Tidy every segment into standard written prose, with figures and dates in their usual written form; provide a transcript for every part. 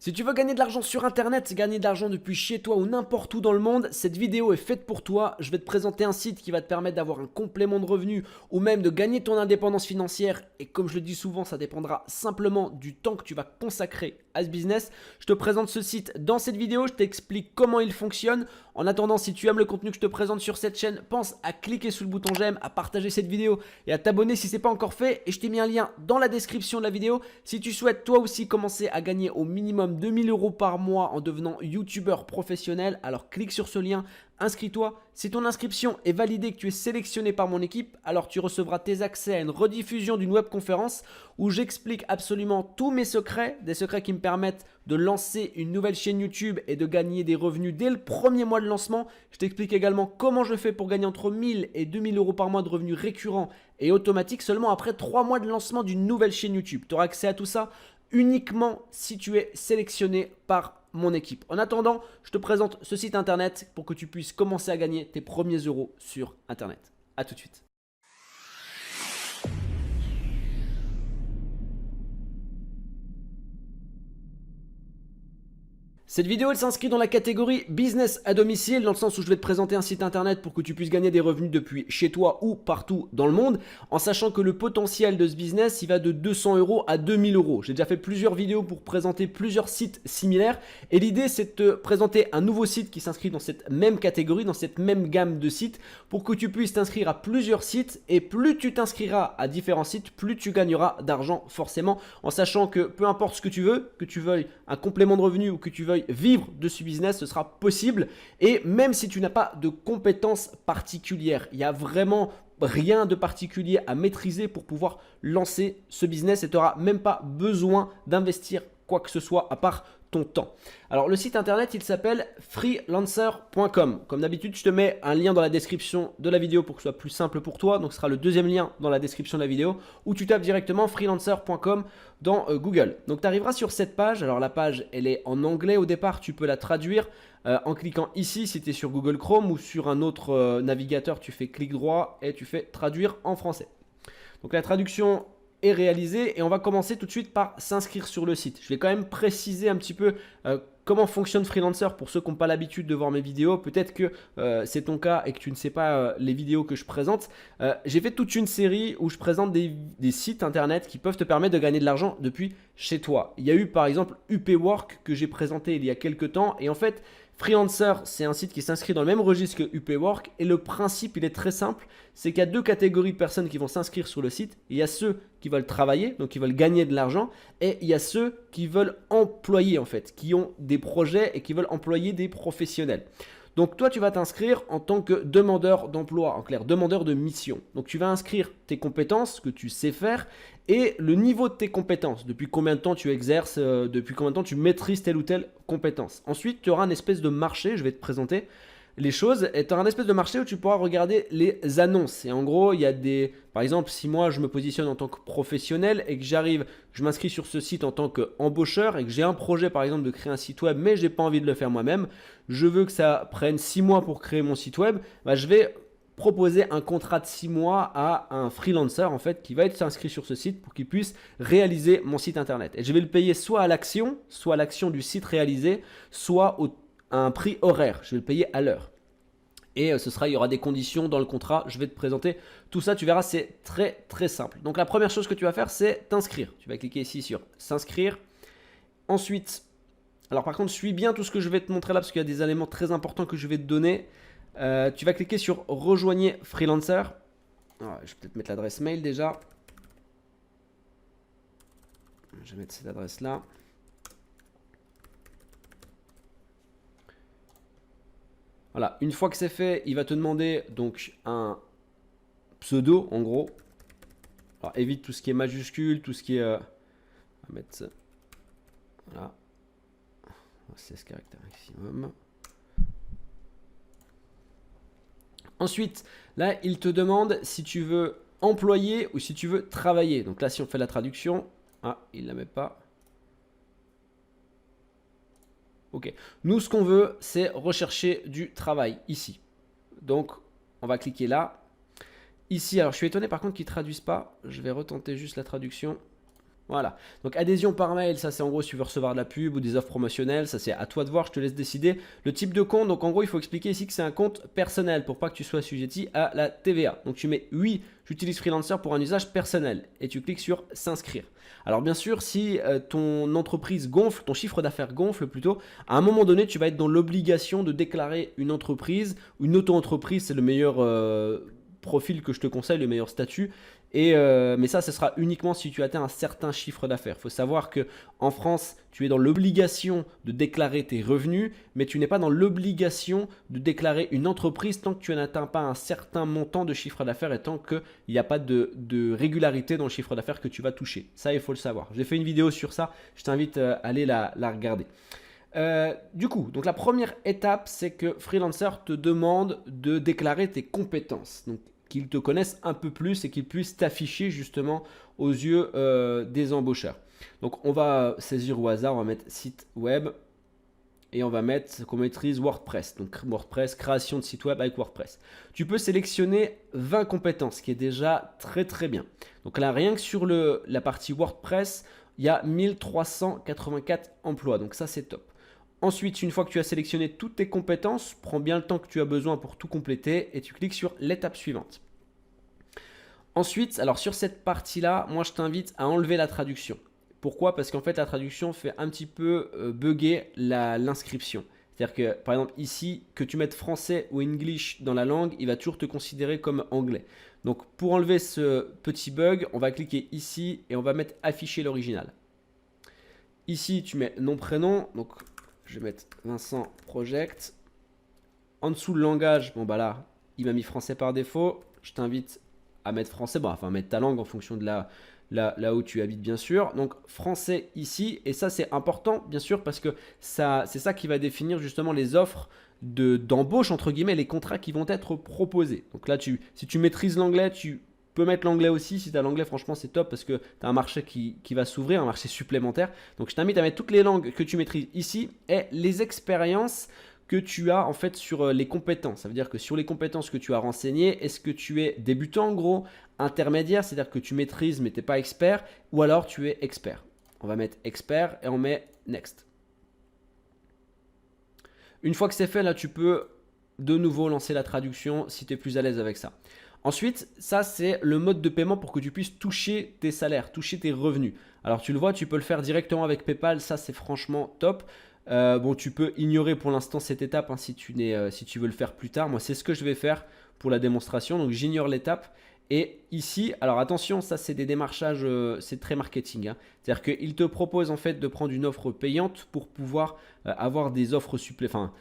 Si tu veux gagner de l'argent sur internet, gagner de l'argent depuis chez toi ou n'importe où dans le monde, cette vidéo est faite pour toi. Je vais te présenter un site qui va te permettre d'avoir un complément de revenus ou même de gagner ton indépendance financière. Et comme je le dis souvent, ça dépendra simplement du temps que tu vas consacrer à ce business. Je te présente ce site dans cette vidéo, je t'explique comment il fonctionne. En attendant, si tu aimes le contenu que je te présente sur cette chaîne, pense à cliquer sur le bouton j'aime, à partager cette vidéo et à t'abonner si ce n'est pas encore fait. Et je t'ai mis un lien dans la description de la vidéo. Si tu souhaites toi aussi commencer à gagner au minimum 2000 € par mois en devenant youtubeur professionnel, alors clique sur ce lien, inscris-toi. Si ton inscription est validée et que tu es sélectionné par mon équipe, alors tu recevras tes accès à une rediffusion d'une webconférence où j'explique absolument tous mes secrets, des secrets qui me permettent de lancer une nouvelle chaîne YouTube et de gagner des revenus dès le premier mois de lancement. Je t'explique également comment je fais pour gagner entre 1000 et 2000 € par mois de revenus récurrents et automatiques seulement après 3 mois de lancement d'une nouvelle chaîne YouTube. Tu auras accès à tout ça uniquement si tu es sélectionné par mon équipe. En attendant, je te présente ce site internet pour que tu puisses commencer à gagner tes premiers euros sur internet. A tout de suite. Cette vidéo elle s'inscrit dans la catégorie business à domicile, dans le sens où je vais te présenter un site internet pour que tu puisses gagner des revenus depuis chez toi ou partout dans le monde, en sachant que le potentiel de ce business il va de 200 € à 2000 €. J'ai déjà fait plusieurs vidéos pour présenter plusieurs sites similaires et l'idée c'est de te présenter un nouveau site qui s'inscrit dans cette même catégorie, dans cette même gamme de sites, pour que tu puisses t'inscrire à plusieurs sites et plus tu t'inscriras à différents sites, plus tu gagneras d'argent forcément, en sachant que peu importe ce que tu veuilles un complément de revenu ou que tu veuilles vivre de ce business, ce sera possible. Et même si tu n'as pas de compétences particulières, il n'y a vraiment rien de particulier à maîtriser pour pouvoir lancer ce business et tu n'auras même pas besoin d'investir quoi que ce soit à part ton temps. Alors le site internet il s'appelle freelancer.com. Comme d'habitude je te mets un lien dans la description de la vidéo pour que ce soit plus simple pour toi. Donc ce sera le deuxième lien dans la description de la vidéo où tu tapes directement freelancer.com dans Google. Donc tu arriveras sur cette page. Alors la page elle est en anglais au départ, tu peux la traduire en cliquant ici si tu es sur Google Chrome ou sur un autre navigateur, tu fais clic droit et tu fais traduire en français. Donc la traduction est réalisé et on va commencer tout de suite par s'inscrire sur le site. Je vais quand même préciser un petit peu comment fonctionne Freelancer pour ceux qui n'ont pas l'habitude de voir mes vidéos. Peut-être que c'est ton cas et que tu ne sais pas les vidéos que je présente. J'ai fait toute une série où je présente des sites internet qui peuvent te permettre de gagner de l'argent depuis chez toi. Il y a eu par exemple UPWork que j'ai présenté il y a quelques temps et en fait Freelancer, c'est un site qui s'inscrit dans le même registre que UPWork et le principe, il est très simple, c'est qu'il y a deux catégories de personnes qui vont s'inscrire sur le site. Il y a ceux qui veulent travailler, donc qui veulent gagner de l'argent, et il y a ceux qui veulent employer en fait, qui ont des projets et qui veulent employer des professionnels. Donc toi, tu vas t'inscrire en tant que demandeur d'emploi, en clair, demandeur de mission. Donc tu vas inscrire tes compétences, ce que tu sais faire, et le niveau de tes compétences. Depuis combien de temps tu exerces, depuis combien de temps tu maîtrises telle ou telle compétence. Ensuite, tu auras un espèce de marché, je vais te présenter les choses, et tu auras un espèce de marché où tu pourras regarder les annonces. Et en gros, il y a des... Par exemple, si moi je me positionne en tant que professionnel et que je m'inscris sur ce site en tant qu'embaucheur et que j'ai un projet par exemple de créer un site web, mais je n'ai pas envie de le faire moi-même, je veux que ça prenne 6 mois pour créer mon site web, je vais proposer un contrat de 6 mois à un freelancer en fait qui va être inscrit sur ce site pour qu'il puisse réaliser mon site internet. Et je vais le payer soit à l'action du site réalisé, soit à un prix horaire. Je vais le payer à l'heure. Et il y aura des conditions dans le contrat. Je vais te présenter tout ça. Tu verras, c'est très très simple. Donc la première chose que tu vas faire, c'est t'inscrire. Tu vas cliquer ici sur s'inscrire. Ensuite, alors par contre, suis bien tout ce que je vais te montrer là parce qu'il y a des éléments très importants que je vais te donner. Tu vas cliquer sur rejoignez Freelancer. Alors, je vais peut-être mettre l'adresse mail déjà. Je vais mettre cette adresse là. Voilà, une fois que c'est fait, il va te demander donc un pseudo en gros. Alors évite tout ce qui est majuscule, tout ce qui est... on va mettre ça. Voilà. 16 caractères maximum. Ensuite, là, il te demande si tu veux employer ou si tu veux travailler. Donc là, si on fait la traduction, il ne la met pas. Ok. Nous, ce qu'on veut, c'est rechercher du travail ici. Donc, on va cliquer là. Ici, alors je suis étonné par contre qu'ils ne traduisent pas. Je vais retenter juste la traduction. Voilà. Donc adhésion par mail, ça c'est en gros si tu veux recevoir de la pub ou des offres promotionnelles, ça c'est à toi de voir, je te laisse décider. Le type de compte, donc en gros il faut expliquer ici que c'est un compte personnel pour pas que tu sois assujetti à la TVA. Donc tu mets oui, j'utilise Freelancer pour un usage personnel et tu cliques sur s'inscrire. Alors bien sûr, si ton entreprise gonfle, ton chiffre d'affaires gonfle plutôt, à un moment donné tu vas être dans l'obligation de déclarer une entreprise, une auto-entreprise, c'est le meilleur profil que je te conseille, le meilleur statut. Mais ça, ce sera uniquement si tu atteins un certain chiffre d'affaires. Il faut savoir qu'en France, tu es dans l'obligation de déclarer tes revenus, mais tu n'es pas dans l'obligation de déclarer une entreprise tant que tu n'atteins pas un certain montant de chiffre d'affaires et tant qu'il n'y a pas de régularité dans le chiffre d'affaires que tu vas toucher. Ça, il faut le savoir. J'ai fait une vidéo sur ça, je t'invite à aller la regarder. Du coup, donc la première étape, c'est que Freelancer te demande de déclarer tes compétences. Donc, qu'ils te connaissent un peu plus et qu'ils puissent t'afficher justement aux yeux des embaucheurs. Donc, on va saisir au hasard, on va mettre site web et on va mettre qu'on maîtrise WordPress. Donc, WordPress, création de site web avec WordPress. Tu peux sélectionner 20 compétences, ce qui est déjà très très bien. Donc là, rien que sur la partie WordPress, il y a 1384 emplois. Donc ça, c'est top. Ensuite, une fois que tu as sélectionné toutes tes compétences, prends bien le temps que tu as besoin pour tout compléter et tu cliques sur l'étape suivante. Ensuite, alors sur cette partie-là, moi je t'invite à enlever la traduction. Pourquoi? Parce qu'en fait, la traduction fait un petit peu bugger l'inscription. C'est-à-dire que, par exemple, ici, que tu mettes français ou English dans la langue, il va toujours te considérer comme anglais. Donc, pour enlever ce petit bug, on va cliquer ici et on va mettre afficher l'original. Ici, tu mets nom, prénom. Donc, je vais mettre Vincent Project. En dessous, le langage, bon bah là, il m'a mis français par défaut. Je t'invite à mettre français, bon, enfin mettre ta langue en fonction de là où tu habites bien sûr. Donc français ici, et ça c'est important bien sûr parce que c'est ça qui va définir justement les offres d'embauche entre guillemets, les contrats qui vont être proposés. Donc là, si tu maîtrises l'anglais, tu peux mettre l'anglais aussi. Si tu as l'anglais, franchement c'est top parce que tu as un marché qui va s'ouvrir, un marché supplémentaire. Donc je t'invite à mettre toutes les langues que tu maîtrises ici et les expériences que tu as en fait sur les compétences. Ça veut dire que sur les compétences que tu as renseignées, est-ce que tu es débutant en gros, intermédiaire, c'est-à-dire que tu maîtrises mais tu n'es pas expert, ou alors tu es expert. On va mettre expert et on met next. Une fois que c'est fait, là tu peux de nouveau lancer la traduction si tu es plus à l'aise avec ça. Ensuite, ça c'est le mode de paiement pour que tu puisses toucher tes salaires, toucher tes revenus. Alors tu le vois, tu peux le faire directement avec PayPal, ça c'est franchement top. Bon, tu peux ignorer pour l'instant cette étape hein, si tu veux le faire plus tard. Moi, c'est ce que je vais faire pour la démonstration. Donc, j'ignore l'étape. Et ici, alors attention, ça c'est des démarchages, c'est très marketing. Hein. C'est-à-dire qu'il te propose en fait de prendre une offre payante pour pouvoir avoir des offres supplémentaires,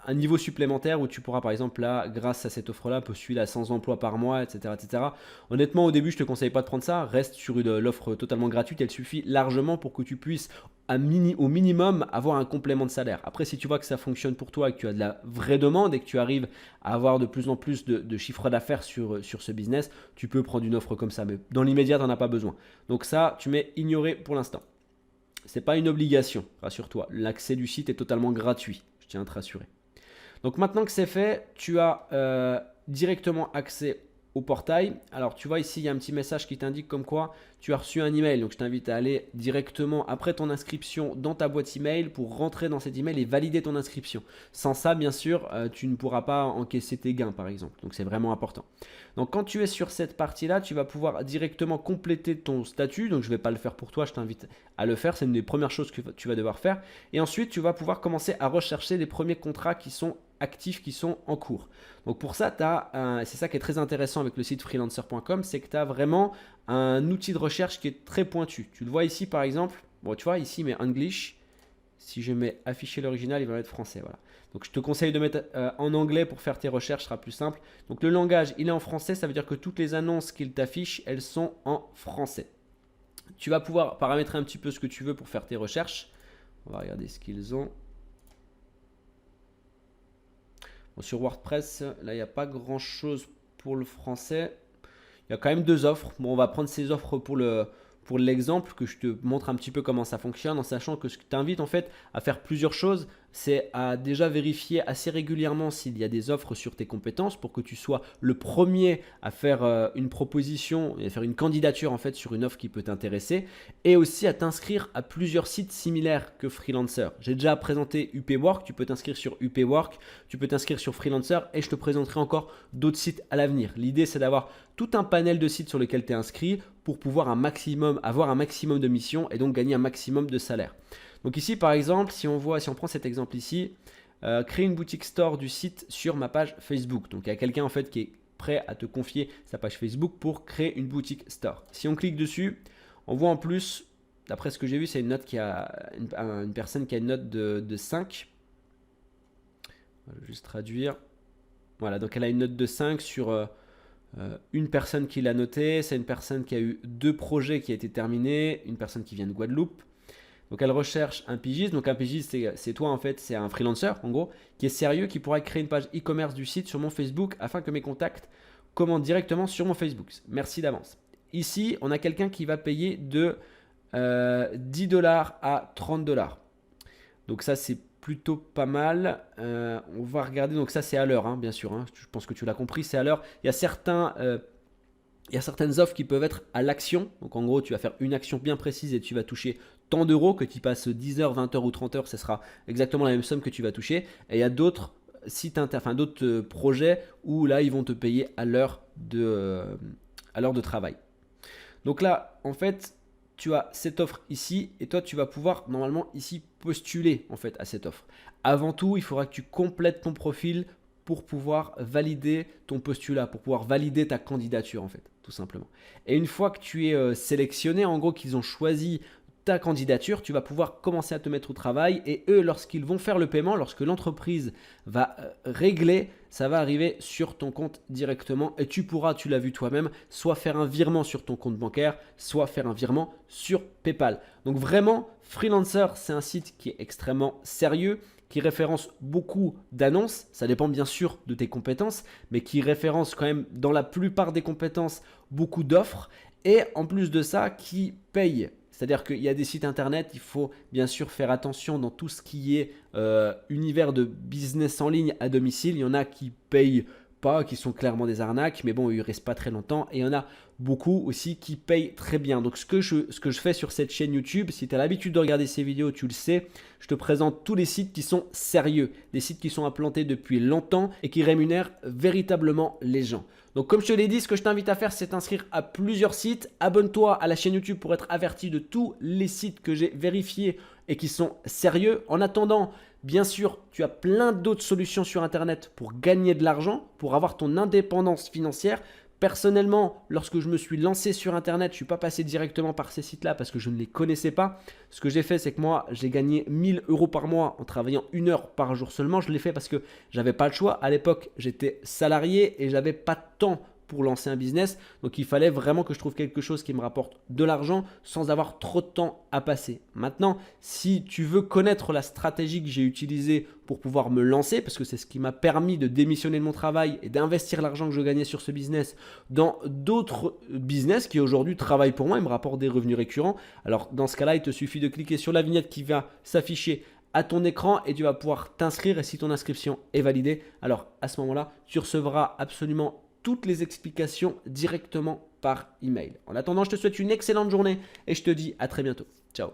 un niveau supplémentaire où tu pourras par exemple là, grâce à cette offre-là, postuler à 100 emplois par mois, etc., etc. Honnêtement, au début, je ne te conseille pas de prendre ça. Reste sur l'offre totalement gratuite. Elle suffit largement pour que tu puisses au minimum avoir un complément de salaire. Après, si tu vois que ça fonctionne pour toi et que tu as de la vraie demande et que tu arrives à avoir de plus en plus de chiffre d'affaires sur ce business, tu peux prendre une offre comme ça. Mais dans l'immédiat, tu n'en as pas besoin. Donc ça, tu mets ignorer pour l'instant. Ce n'est pas une obligation, rassure-toi. L'accès du site est totalement gratuit. Je tiens à te rassurer. Donc maintenant que c'est fait, tu as directement accès au portail. Alors tu vois ici, il y a un petit message qui t'indique comme quoi tu as reçu un email. Donc je t'invite à aller directement après ton inscription dans ta boîte email pour rentrer dans cet email et valider ton inscription. Sans ça, bien sûr, tu ne pourras pas encaisser tes gains par exemple. Donc c'est vraiment important. Donc quand tu es sur cette partie-là, tu vas pouvoir directement compléter ton statut. Donc je ne vais pas le faire pour toi, je t'invite à le faire. C'est une des premières choses que tu vas devoir faire. Et ensuite, tu vas pouvoir commencer à rechercher les premiers contrats qui sont actifs, qui sont en cours. Donc pour ça, c'est ça qui est très intéressant avec le site freelancer.com, c'est que tu as vraiment un outil de recherche qui est très pointu. Tu le vois ici par exemple, bon tu vois ici mais English, si je mets afficher l'original, il va mettre français. Voilà. Donc je te conseille de mettre en anglais pour faire tes recherches, ce sera plus simple. Donc le langage, il est en français, ça veut dire que toutes les annonces qu'il t'affiche, elles sont en français. Tu vas pouvoir paramétrer un petit peu ce que tu veux pour faire tes recherches. On va regarder ce qu'ils ont. Bon, sur WordPress, là, il n'y a pas grand-chose pour le français. Il y a quand même 2 offres. Bon, on va prendre ces offres pour l'exemple, que je te montre un petit peu comment ça fonctionne, en sachant que ce que je t'invite en fait à faire plusieurs choses, c'est à déjà vérifier assez régulièrement s'il y a des offres sur tes compétences pour que tu sois le premier à faire une proposition et à faire une candidature en fait sur une offre qui peut t'intéresser, et aussi à t'inscrire à plusieurs sites similaires que Freelancer. J'ai déjà présenté UPWork, tu peux t'inscrire sur UPWork, tu peux t'inscrire sur Freelancer et je te présenterai encore d'autres sites à l'avenir. L'idée, c'est d'avoir tout un panel de sites sur lesquels tu es inscrit pour pouvoir avoir un maximum de missions et donc gagner un maximum de salaire. Donc ici, par exemple, si on prend cet exemple ici, créer une boutique store du site sur ma page Facebook. Donc il y a quelqu'un en fait qui est prêt à te confier sa page Facebook pour créer une boutique store. Si on clique dessus, on voit en plus, d'après ce que j'ai vu, c'est une personne qui a une note de 5. Je vais juste traduire. Voilà, donc elle a une note de 5 sur une personne qui l'a noté. C'est une personne qui a eu 2 projets qui a été terminés, une personne qui vient de Guadeloupe. Donc elle recherche un pigiste. Donc un pigiste, c'est toi en fait, c'est un freelancer en gros, qui est sérieux, qui pourrait créer une page e-commerce du site sur mon Facebook afin que mes contacts commandent directement sur mon Facebook. Merci d'avance. Ici, on a quelqu'un qui va payer de 10$ à 30$. Donc ça, c'est plutôt pas mal. On va regarder. Donc ça, c'est à l'heure, hein, bien sûr. Hein. Je pense que tu l'as compris, c'est à l'heure. Il y a certaines offres qui peuvent être à l'action. Donc en gros, tu vas faire une action bien précise et tu vas toucher tant d'euros. Que tu passes 10 heures, 20 heures ou 30 heures, ce sera exactement la même somme que tu vas toucher. Et il y a d'autres d'autres projets où là, ils vont te payer à l'heure de travail. Donc là, en fait, tu as cette offre ici et toi, tu vas pouvoir normalement ici postuler en fait à cette offre. Avant tout, il faudra que tu complètes ton profil pour pouvoir valider ton postulat, pour pouvoir valider ta candidature en fait, tout simplement. Et une fois que tu es sélectionné, en gros qu'ils ont choisi ta candidature, tu vas pouvoir commencer à te mettre au travail et eux, lorsqu'ils vont faire le paiement, lorsque l'entreprise va régler, ça va arriver sur ton compte directement et tu pourras, tu l'as vu toi-même, soit faire un virement sur ton compte bancaire, soit faire un virement sur PayPal. Donc vraiment, Freelancer, c'est un site qui est extrêmement sérieux, qui référence beaucoup d'annonces, ça dépend bien sûr de tes compétences, mais qui référence quand même dans la plupart des compétences beaucoup d'offres et en plus de ça, qui paye. C'est-à-dire qu'il y a des sites internet, il faut bien sûr faire attention dans tout ce qui est univers de business en ligne à domicile. Il y en a qui payent pas, qui sont clairement des arnaques, mais bon, ils ne restent pas très longtemps. Et il y en a beaucoup aussi qui payent très bien. Donc ce que je fais sur cette chaîne YouTube, si tu as l'habitude de regarder ces vidéos, tu le sais, je te présente tous les sites qui sont sérieux, des sites qui sont implantés depuis longtemps et qui rémunèrent véritablement les gens. Donc comme je te l'ai dit, ce que je t'invite à faire, c'est t'inscrire à plusieurs sites. Abonne-toi à la chaîne YouTube pour être averti de tous les sites que j'ai vérifiés et qui sont sérieux. En attendant, bien sûr, tu as plein d'autres solutions sur Internet pour gagner de l'argent, pour avoir ton indépendance financière. Personnellement, lorsque je me suis lancé sur Internet, je ne suis pas passé directement par ces sites-là parce que je ne les connaissais pas. Ce que j'ai fait, c'est que moi, j'ai gagné 1000 € par mois en travaillant 1 heure par jour seulement. Je l'ai fait parce que j'avais pas le choix. À l'époque, j'étais salarié et j'avais pas de temps pour lancer un business. Donc, il fallait vraiment que je trouve quelque chose qui me rapporte de l'argent sans avoir trop de temps à passer. Maintenant, si tu veux connaître la stratégie que j'ai utilisée pour pouvoir me lancer, parce que c'est ce qui m'a permis de démissionner de mon travail et d'investir l'argent que je gagnais sur ce business dans d'autres business qui aujourd'hui travaillent pour moi et me rapportent des revenus récurrents. Alors, dans ce cas-là, il te suffit de cliquer sur la vignette qui va s'afficher à ton écran et tu vas pouvoir t'inscrire. Et si ton inscription est validée, alors à ce moment-là, tu recevras absolument toutes les explications directement par email. En attendant, je te souhaite une excellente journée et je te dis à très bientôt. Ciao.